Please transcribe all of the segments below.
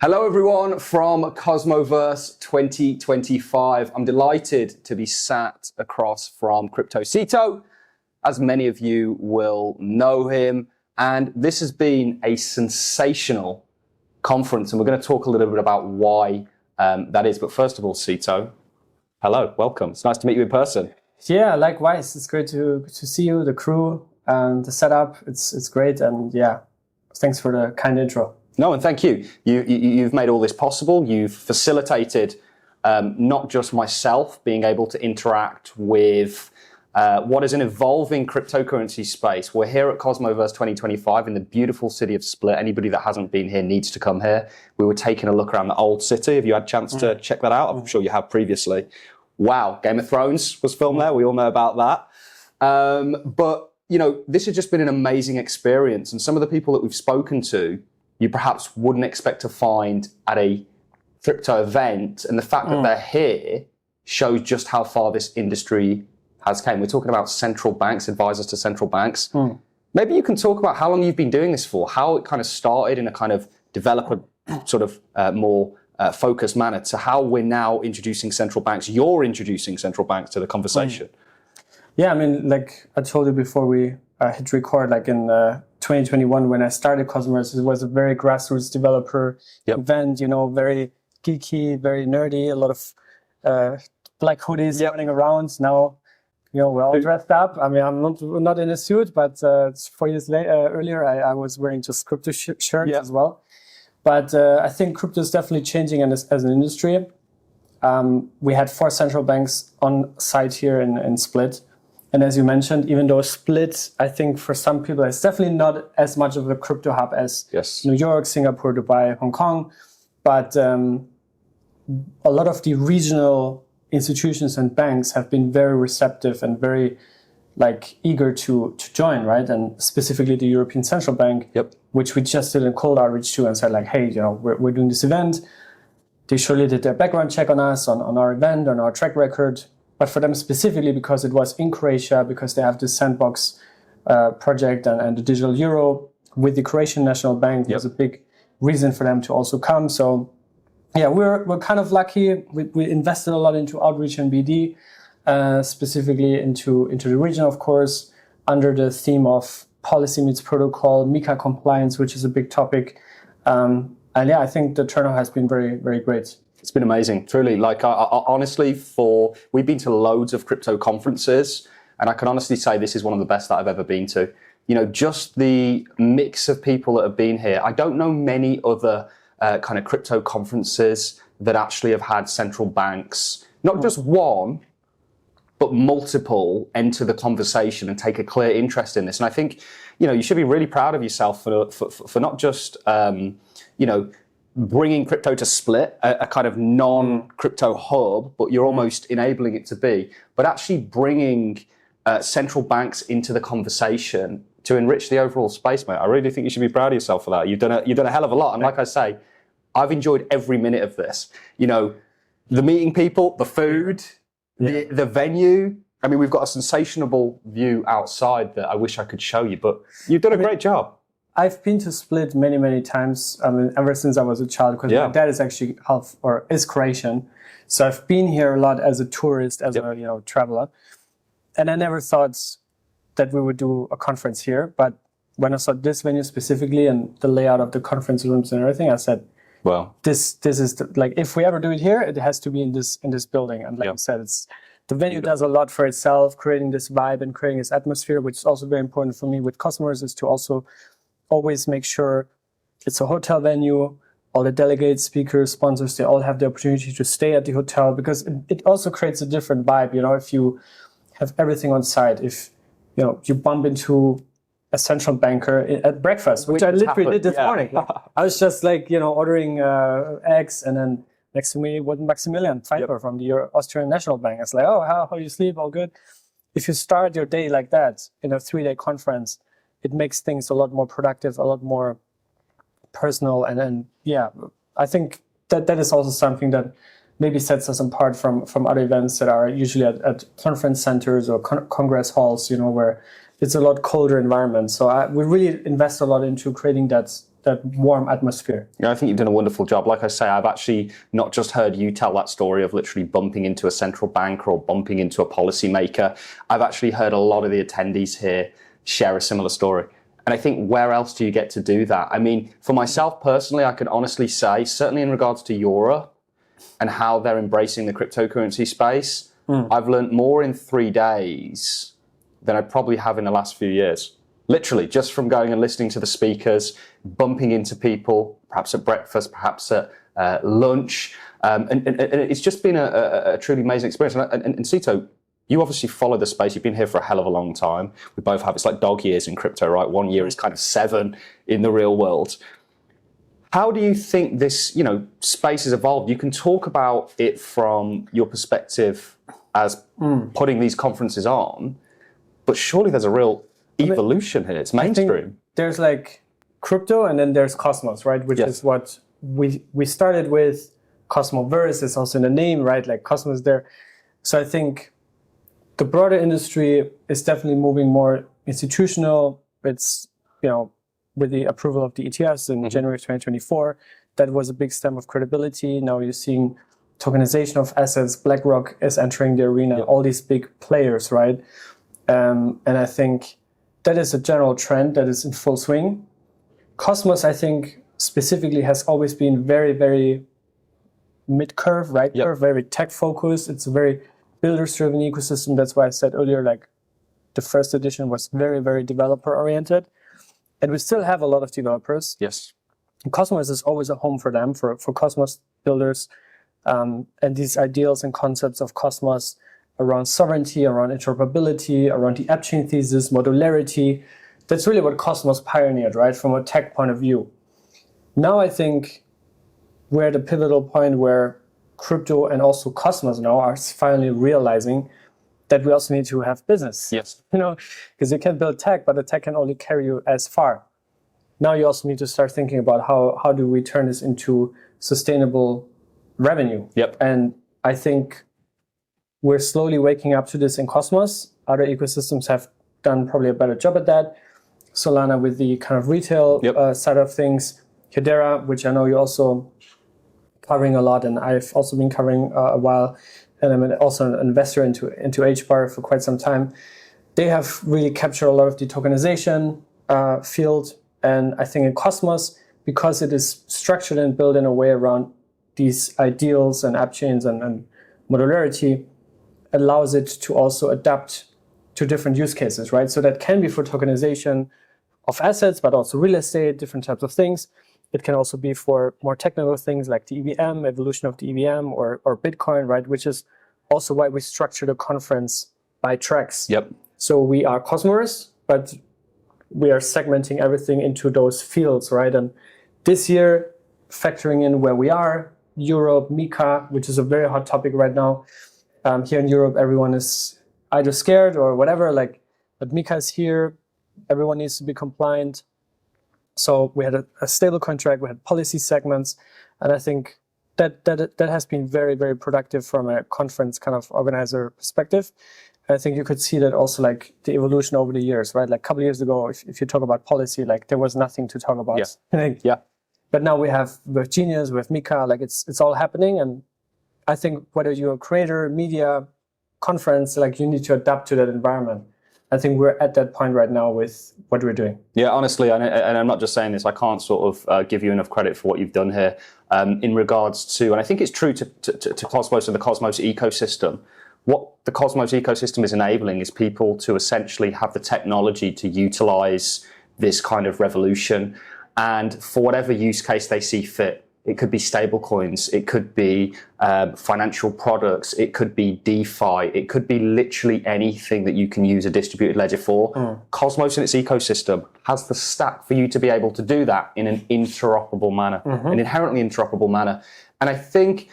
Hello everyone from Cosmoverse 2025. I'm delighted to be sat across from Cryptocito, as many of you will know him. And this has been a sensational conference, and we're going to talk a little bit about why that is. But first of all, Cito, hello, welcome. It's nice to meet you in person. Yeah, likewise. It's great to see you, the crew, and the setup. It's great, and yeah, thanks for the kind intro. No, and thank you. You've made all this possible. You've facilitated not just myself being able to interact with what is an evolving cryptocurrency space. We're here at Cosmoverse 2025 in the beautiful city of Split. Anybody that hasn't been here needs to come here. We were taking a look around the old city. Have you had a chance to check that out? I'm sure you have previously. Wow, Game of Thrones was filmed there. We all know about that. But, you know, this has just been an amazing experience. And some of the people that we've spoken to, you perhaps wouldn't expect to find at a crypto event. And the fact that they're here shows just how far this industry has came. We're talking about central banks, advisors to central banks. Maybe you can talk about how long you've been doing this for, how it kind of started in a kind of developer sort of more focused manner to how we're now introducing central banks. You're introducing central banks to the conversation. Yeah, I mean, like I told you before we hit record, like in 2021, when I started Cosmoverse, it was a very grassroots developer event, you know, very geeky, very nerdy, a lot of black hoodies running around. Now, you know, we're all dressed up. I mean, I'm not in a suit, but 4 years earlier, I was wearing just crypto shirts as well. But I think crypto is definitely changing as an industry. We had 4 central banks on site here in Split. And as you mentioned, even though Split, I think for some people, it's definitely not as much of a crypto hub as New York, Singapore, Dubai, Hong Kong. But a lot of the regional institutions and banks have been very receptive and very eager to join, right? And specifically the European Central Bank, which we just did a cold outreach to and said like, hey, you know, we're doing this event. They surely did their background check on us, on our event, on our track record. But for them specifically, because it was in Croatia, because they have the Sandbox project and the digital euro with the Croatian National Bank, was a big reason for them to also come. So yeah, we're kind of lucky. We invested a lot into outreach and BD, specifically into the region, of course, under the theme of policy meets protocol, MiCA compliance, which is a big topic. And yeah, I think the turnout has been very, very great. It's been amazing, truly. Like, honestly, we've been to loads of crypto conferences, and I can honestly say this is one of the best that I've ever been to. You know, just the mix of people that have been here. I don't know many other kind of crypto conferences that actually have had central banks, not just one, but multiple, enter the conversation and take a clear interest in this. And I think, you know, you should be really proud of yourself for not just, you know, bringing crypto to Split, a kind of non-crypto hub, but you're almost enabling it to be, but actually bringing central banks into the conversation to enrich the overall space, mate. I really think you should be proud of yourself for that. You've done a hell of a lot. And like I say, I've enjoyed every minute of this. You know, the meeting people, the food, the venue. I mean, we've got a sensational view outside that I wish I could show you, but you've done a great job. I've been to Split many, many times. I mean, ever since I was a child, because my dad is actually is Croatian. So I've been here a lot as a tourist, as a traveler. And I never thought that we would do a conference here. But when I saw this venue specifically and the layout of the conference rooms and everything, I said, well, this is like, if we ever do it here, it has to be in this building. And like you said, the venue does a lot for itself, creating this vibe and creating this atmosphere, which is also very important for me with customers, is to also always make sure it's a hotel venue. All the delegates, speakers, sponsors, they all have the opportunity to stay at the hotel, because it also creates a different vibe. You know, if you have everything on site, if you bump into a central banker at breakfast, which I literally did this morning. I was just ordering eggs, and then next to me was Maximilian Pfeiffer from the Austrian National Bank. It's like, oh, how you sleep? All good. If you start your day like that in a 3-day conference, it makes things a lot more productive, a lot more personal. And then, I think that is also something that maybe sets us apart from other events that are usually at conference centers or congress halls, where it's a lot colder environment. So we really invest a lot into creating that warm atmosphere. Yeah, I think you've done a wonderful job. Like I say, I've actually not just heard you tell that story of literally bumping into a central bank or bumping into a policymaker. I've actually heard a lot of the attendees here share a similar story. And I think, where else do you get to do that? I mean, for myself personally, I can honestly say, certainly in regards to Europe and how they're embracing the cryptocurrency space, I've learned more in 3 days than I probably have in the last few years. Literally, just from going and listening to the speakers, bumping into people, perhaps at breakfast, perhaps at lunch. And it's just been a truly amazing experience. And Cito, you obviously follow the space. You've been here for a hell of a long time. We both have, it's like dog years in crypto, right? 1 year is kind of 7 in the real world. How do you think this, space has evolved? You can talk about it from your perspective as putting these conferences on, but surely there's a real evolution here. It's mainstream. There's like crypto, and then there's Cosmos, right? Which is what we started with. Cosmoverse is also in the name, right? Like Cosmos there. So I think the broader industry is definitely moving more institutional. It's, with the approval of the ETFs in January 2024, that was a big stem of credibility. Now you're seeing tokenization of assets. BlackRock is entering the arena, all these big players, right? And I think that is a general trend that is in full swing. Cosmos, I think, specifically has always been very, very mid-curve, right? Curve, very tech-focused. It's a very builders-driven ecosystem. That's why I said earlier, like, the first edition was very, very developer-oriented. And we still have a lot of developers. Yes. And Cosmos is always a home for them, for Cosmos builders. And these ideals and concepts of Cosmos around sovereignty, around interoperability, around the app chain thesis, modularity. That's really what Cosmos pioneered, right, from a tech point of view. Now I think we're at a pivotal point where crypto and also Cosmos now are finally realizing that we also need to have business. Yes. Because you can build tech, but the tech can only carry you as far. Now you also need to start thinking about how do we turn this into sustainable revenue. Yep. And I think we're slowly waking up to this in Cosmos. Other ecosystems have done probably a better job at that. Solana with the kind of retail side of things. Hedera, which I know you're also covering a lot, and I've also been covering a while. And I'm also an investor into HBAR for quite some time. They have really captured a lot of the tokenization field. And I think in Cosmos, because it is structured and built in a way around these ideals and app chains and modularity, allows it to also adapt to different use cases, right? So that can be for tokenization of assets, but also real estate, different types of things. It can also be for more technical things like the EVM, evolution of the EVM or Bitcoin, right? Which is also why we structure the conference by tracks. Yep. So we are Cosmoverse, but we are segmenting everything into those fields, right? And this year, factoring in where we are, Europe, MiCA, which is a very hot topic right now. Here in Europe, everyone is either scared or whatever, but MiCA is here. Everyone needs to be compliant. So we had a stable contract, we had policy segments, and I think that has been very, very productive from a conference kind of organizer perspective. And I think you could see that also like the evolution over the years, right? Like a couple of years ago, if you talk about policy, like there was nothing to talk about. Yeah. But now we have with Genius, with MiCA, like it's all happening. And I think whether you're a creator, media, conference, like you need to adapt to that environment. I think we're at that point right now with what we're doing. Yeah, honestly, and I'm not just saying this, I can't sort of give you enough credit for what you've done here in regards to, and I think it's true to Cosmos and the Cosmos ecosystem. What the Cosmos ecosystem is enabling is people to essentially have the technology to utilize this kind of revolution, and for whatever use case they see fit. It could be stable coins, it could be financial products, it could be DeFi, it could be literally anything that you can use a distributed ledger for. Cosmos and its ecosystem has the stack for you to be able to do that in an interoperable manner, an inherently interoperable manner. And I think,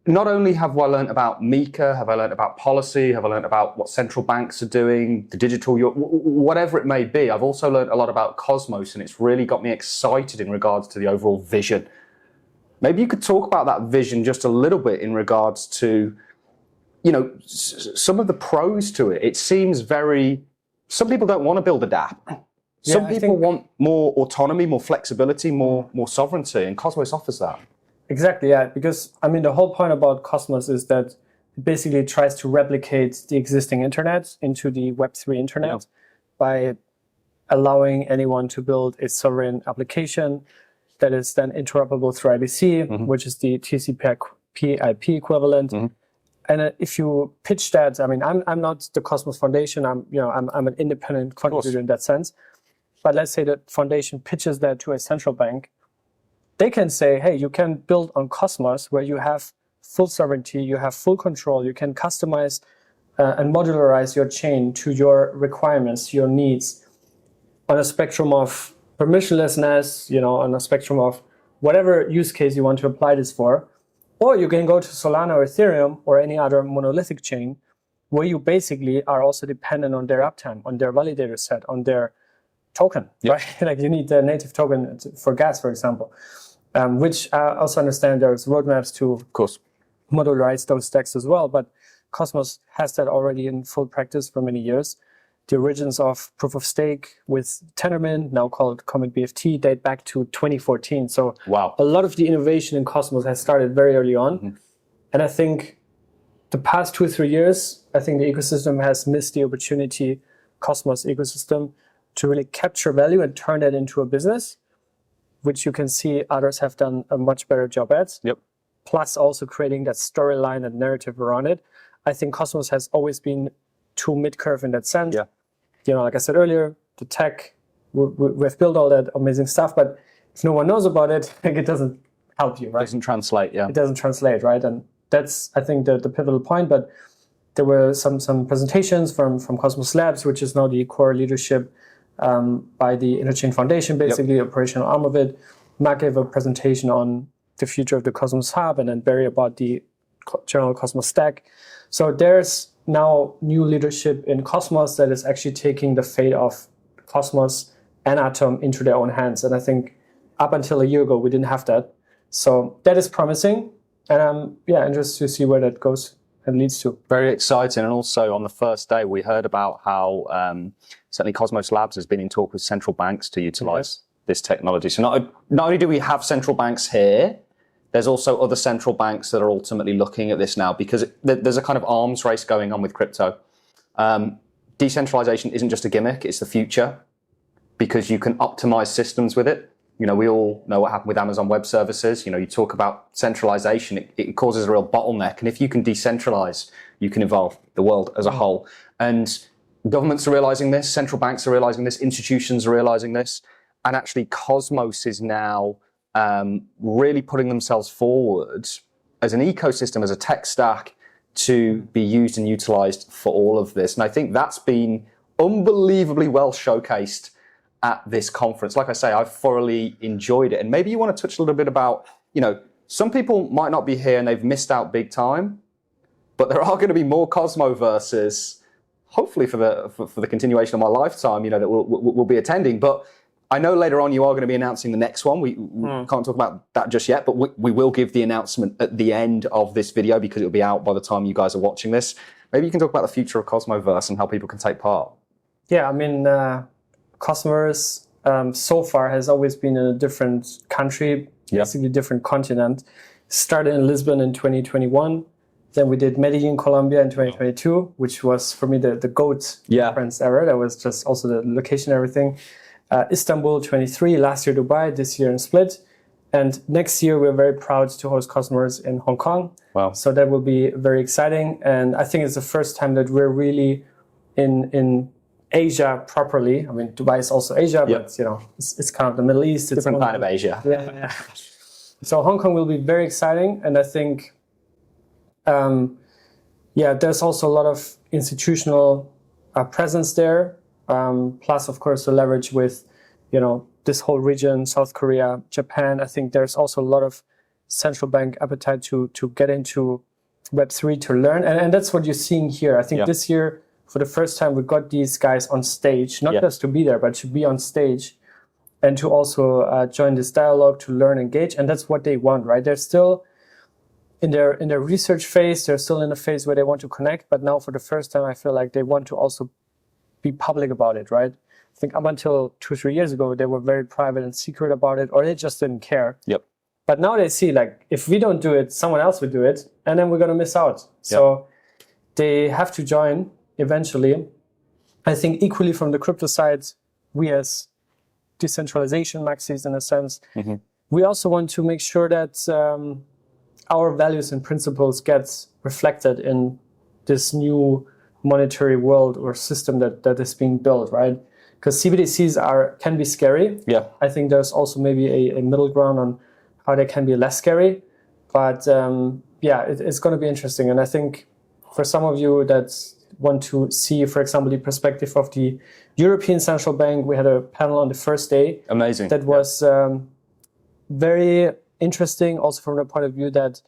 not only have I learned about MiCA, have I learned about policy, have I learned about what central banks are doing, the digital, whatever it may be, I've also learned a lot about Cosmos, and it's really got me excited in regards to the overall vision. Maybe you could talk about that vision just a little bit in regards to, some of the pros to it. It seems some people don't want to build a dApp. Some people want more autonomy, more flexibility, more sovereignty, and Cosmos offers that. Exactly, yeah. Because I mean, the whole point about Cosmos is that it basically tries to replicate the existing internet into the Web3 internet by allowing anyone to build a sovereign application that is then interoperable through IBC, which is the TCP/IP equivalent. And if you pitch that, I mean, I'm not the Cosmos Foundation. I'm an independent contributor in that sense. But let's say that foundation pitches that to a central bank. They can say, hey, you can build on Cosmos where you have full sovereignty, you have full control, you can customize and modularize your chain to your requirements, your needs, on a spectrum of permissionlessness, on a spectrum of whatever use case you want to apply this for. Or you can go to Solana or Ethereum or any other monolithic chain where you basically are also dependent on their uptime, on their validator set, on their token, right? Like you need the native token for gas, for example, which I also understand there's roadmaps to modularize those stacks as well. But Cosmos has that already in full practice for many years. The origins of proof of stake with Tendermint, now called Comet BFT, date back to 2014. So a lot of the innovation in Cosmos has started very early on. And I think the past 2 or 3 years, I think the ecosystem has missed the opportunity, Cosmos ecosystem, to really capture value and turn that into a business, which you can see others have done a much better job at. Plus also creating that storyline and narrative around it. I think Cosmos has always been too mid-curve in that sense. Like I said earlier, the tech, we've built all that amazing stuff, but if no one knows about it, like it doesn't help you, right? It doesn't translate, It doesn't translate, right? And that's, I think, the pivotal point. But there were some presentations from Cosmos Labs, which is now the core leadership by the Interchain Foundation, basically, operational arm of it. Mark gave a presentation on the future of the Cosmos Hub, and then Barry about the general Cosmos stack. So there's now new leadership in Cosmos that is actually taking the fate of Cosmos and Atom into their own hands. And I think up until a year ago, we didn't have that. So that is promising. And I'm interested to see where that goes and leads to. Very exciting. And also on the first day, we heard about how certainly Cosmos Labs has been in talk with central banks to utilize this technology. So not only do we have central banks here, there's also other central banks that are ultimately looking at this now, because there's a kind of arms race going on with crypto. Decentralization isn't just a gimmick, it's the future, because you can optimize systems with it. We all know what happened with Amazon Web Services. You talk about centralization, it causes a real bottleneck. And if you can decentralize, you can evolve the world as a whole. And governments are realizing this, central banks are realizing this, institutions are realizing this. And actually Cosmos is now really putting themselves forward as an ecosystem, as a tech stack to be used and utilized for all of this. And I think that's been unbelievably well showcased at this conference. Like I say, I've thoroughly enjoyed it. And maybe you want to touch a little bit about, some people might not be here and they've missed out big time, but there are going to be more Cosmoverses, hopefully for the continuation of my lifetime, that we'll be attending. But I know later on you are going to be announcing the next one. We can't talk about that just yet, but we will give the announcement at the end of this video because it'll be out by the time you guys are watching this. Maybe you can talk about the future of Cosmoverse and how people can take part. Yeah, I mean, Cosmoverse so far has always been in a different country, basically different continent. Started in Lisbon in 2021. Then we did Medellin, Colombia in 2022, which was for me the GOAT conference ever. That was just also the location and everything. Istanbul 23, last year Dubai, this year in Split. And next year we're very proud to host Cosmoverse in Hong Kong. Wow. So that will be very exciting. And I think it's the first time that we're really in Asia properly. I mean, Dubai is also Asia, but it's kind of the Middle East. It's different kind of Asia. Yeah. So Hong Kong will be very exciting. And I think, there's also a lot of institutional presence there. Plus, of course, the leverage with, this whole region, South Korea, Japan. I think there's also a lot of central bank appetite to get into Web3 to learn. And that's what you're seeing here. I think this year, for the first time, we got these guys on stage, not just to be there, but to be on stage and to also join this dialogue, to learn, engage. And that's what they want, right? They're still in their research phase. They're still in a phase where they want to connect. But now for the first time, I feel like they want to also be public about it, right? I think up until 2-3 years ago, they were very private and secret about it, or they just didn't care. Yep. But now they see, like, if we don't do it, someone else will do it, and then we're going to miss out. So they have to join eventually. I think equally from the crypto side, we as decentralization maxis, in a sense, we also want to make sure that our values and principles get reflected in this new monetary world or system that is being built, right? Because CBDCs can be scary. Yeah. I think there's also maybe a middle ground on how they can be less scary. But it's going to be interesting. And I think for some of you that want to see, for example, the perspective of the European Central Bank, we had a panel on the first day. Amazing. That was very interesting, also from the point of view that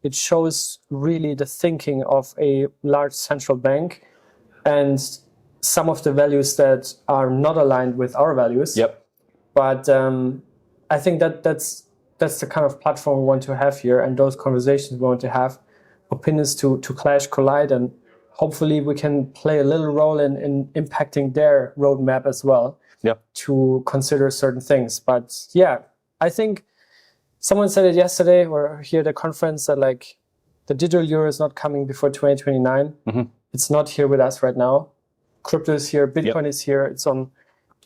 it shows really the thinking of a large central bank and some of the values that are not aligned with our values. Yep. But I think that's the kind of platform we want to have here, and those conversations we want to have, opinions to clash, collide, and hopefully we can play a little role in impacting their roadmap as well. Yep. To consider certain things. But yeah, I think someone said it yesterday or here at the conference that like the digital euro is not coming before 2029. It's not here with us right now. Crypto is here, Bitcoin is here. It's on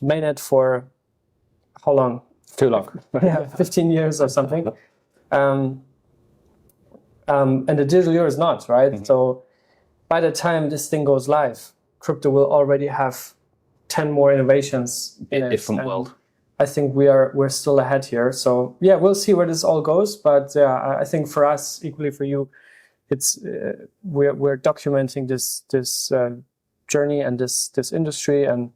mainnet for how long? Too long. 15 years or something. And the digital euro is not, right? So by the time this thing goes live, crypto will already have 10 more innovations in a different world. I think we're still ahead here. So yeah, we'll see where this all goes. But I think for us, equally for you, it's we're documenting this journey and this industry, and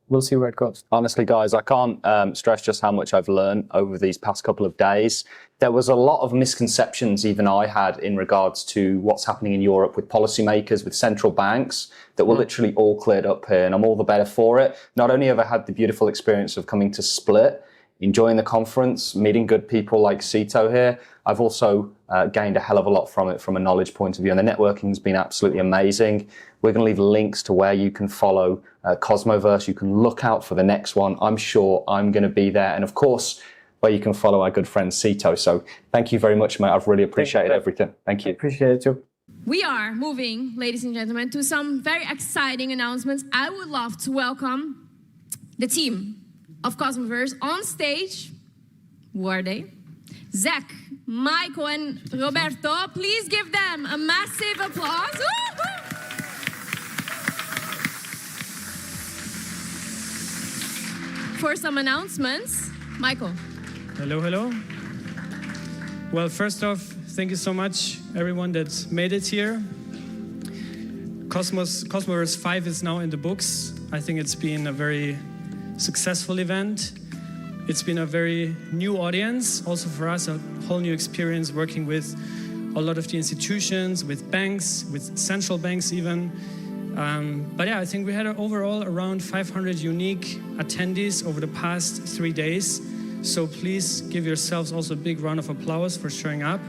we'll see where it goes. Honestly, guys, I can't stress just how much I've learned over these past couple of days. There was a lot of misconceptions even I had in regards to what's happening in Europe with policymakers, with central banks, that were literally all cleared up here, and I'm all the better for it. Not only have I had the beautiful experience of coming to Split, enjoying the conference, meeting good people like Cito here, I've also gained a hell of a lot from it from a knowledge point of view, and the networking has been absolutely amazing. We're going to leave links to where you can follow Cosmoverse. You can look out for the next one. I'm sure I'm going to be there. And of course, where you can follow our good friend Cito. So thank you very much, mate. I've really appreciated everything. Thank you. I appreciate it too. We are moving, ladies and gentlemen, to some very exciting announcements. I would love to welcome the team of Cosmoverse on stage. Who are they? Zach, Michael, and Roberto. Please give them a massive applause. Woo-hoo! For some announcements, Michael. Hello, hello. Well, first off, thank you so much, everyone that made it here. Cosmoverse 5 is now in the books. I think it's been a very successful event. It's been a very new audience, also for us, a whole new experience working with a lot of the institutions, with banks, with central banks even. But yeah, I think we had overall around 500 unique attendees over the past 3 days. So please give yourselves also a big round of applause for showing up.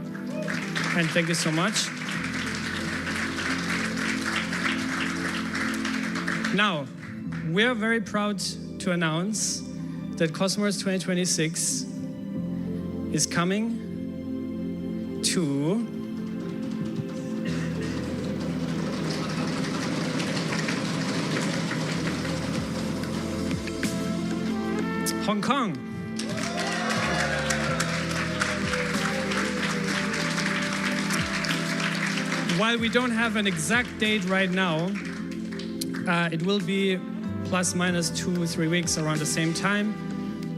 And thank you so much. Now, we are very proud to announce that Cosmoverse 2026 is coming to Hong Kong. While we don't have an exact date right now, it will be plus minus 2-3 weeks around the same time.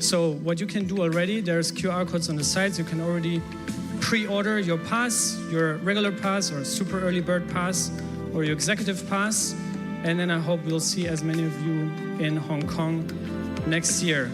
So what you can do already, there's QR codes on the sides. You can already pre-order your pass, your regular pass or super early bird pass or your executive pass. And then I hope we'll see as many of you in Hong Kong next year.